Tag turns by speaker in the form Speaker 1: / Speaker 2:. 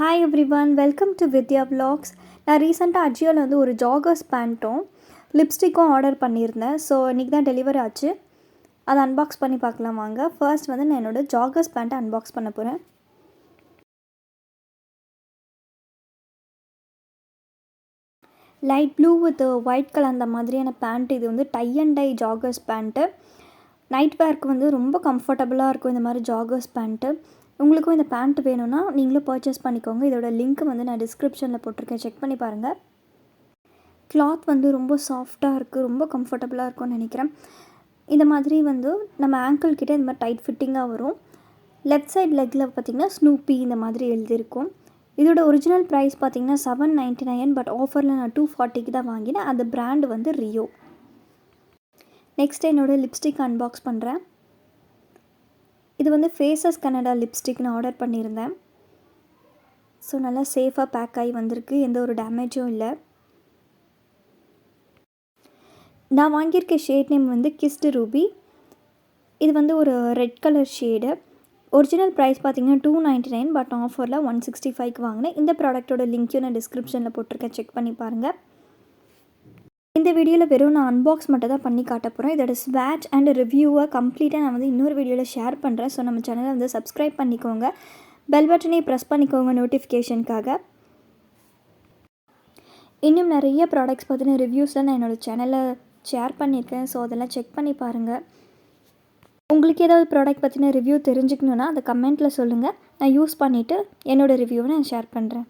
Speaker 1: Hi everyone, welcome to Vidya vlogs. நான் ரீசெண்டாக அஜியோவில் வந்து ஒரு ஜாகர்ஸ் பேண்ட்டும் லிப்ஸ்டிக்கும் ஆர்டர் பண்ணியிருந்தேன். ஸோ இன்றைக்கி தான் டெலிவரி ஆச்சு. அதை அன்பாக்ஸ் பண்ணி பார்க்கலாம் வாங்க. ஃபர்ஸ்ட் வந்து நான் என்னோடய ஜாகர்ஸ் பேண்ட்டை அன்பாக்ஸ் பண்ண போகிறேன். Light blue with white colour அந்த மாதிரியான பேண்ட். இது வந்து tie and tie joggers pant. Night வேர்க்கு வந்து ரொம்ப கம்ஃபர்டபுளாக இருக்கும் இந்த மாதிரி ஜாகர்ஸ் பேண்ட்டு. உங்களுக்கும் இந்த பேண்ட் வேணும்னா நீங்களும் பர்ச்சேஸ் பண்ணிக்கோங்க. இதோட லிங்க் வந்து நான் டிஸ்கிரிப்ஷனில் போட்டிருக்கேன், செக் பண்ணி பாருங்கள். கிளாத் வந்து ரொம்ப சாஃப்டாக இருக்குது, ரொம்ப கம்ஃபர்டபுளாக இருக்கும்னு நினைக்கிறேன். இந்த மாதிரி வந்து நம்ம ஆங்கிள் கிட்டே இந்த மாதிரி டைட் ஃபிட்டிங்காக வரும். லெஃப்ட் சைட் லெக்கில் பார்த்திங்கன்னா ஸ்னூப்பி இந்த மாதிரி எழுதியிருக்கும். இதோட ஒரிஜினல் ப்ரைஸ் பார்த்திங்கன்னா $799, பட் ஆஃபரில் நான் $240 தான் வாங்கினேன். அந்த பிராண்டு வந்து ரியோ. நெக்ஸ்ட் என்னோடய லிப்ஸ்டிக் அன்பாக்ஸ் பண்ணுறேன். இது வந்து ஃபேஸஸ் கனடா லிப்ஸ்டிக் நான் ஆர்டர் பண்ணியிருந்தேன். ஸோ நல்லா சேஃபாக பேக் ஆகி வந்திருக்கு, எந்த ஒரு டேமேஜும் இல்லை. நான் வாங்கியிருக்க ஷேட் நேம் வந்து கிஸ்டு ரூபி. இது வந்து ஒரு red colour shade. Original price பார்த்திங்கன்னா $299, பட் ஆஃபரில் $165 வாங்கினேன். இந்த ப்ராடக்ட்டோட லிங்க்கையும் நான் டிஸ்கிரிப்ஷனில் போட்டிருக்கேன், செக் பண்ணி பாருங்கள். இந்த வீடியோவில் வெறும் நான் அன்பாக்ஸ் மட்டும் தான் பண்ணி காட்ட போகிறேன். இதோட ஸ்வாட்ச் அண்ட் ரிவ்யூவை கம்ப்ளீட்டாக நான் வந்து இன்னொரு வீடியோவில் ஷேர் பண்ணுறேன். ஸோ நம்ம சேனலை வந்து சப்ஸ்கிரைப் பண்ணிக்கோங்க, பெல் பட்டனை ப்ரெஸ் பண்ணிக்கோங்க நோட்டிஃபிகேஷனுக்காக. இன்னும் நிறைய ப்ராடக்ட்ஸ் பற்றின ரிவ்யூஸில் நான் என்னோடய சேனலில் ஷேர் பண்ணியிருக்கேன். ஸோ அதெல்லாம் செக் பண்ணி பாருங்கள். உங்களுக்கு ஏதாவது ப்ராடக்ட் பற்றின ரிவ்யூ தெரிஞ்சுக்கணுன்னா அதை கமெண்ட்டில் சொல்லுங்கள். நான் யூஸ் பண்ணிவிட்டு என்னோடய ரிவ்யூவை நான் ஷேர் பண்ணுறேன்.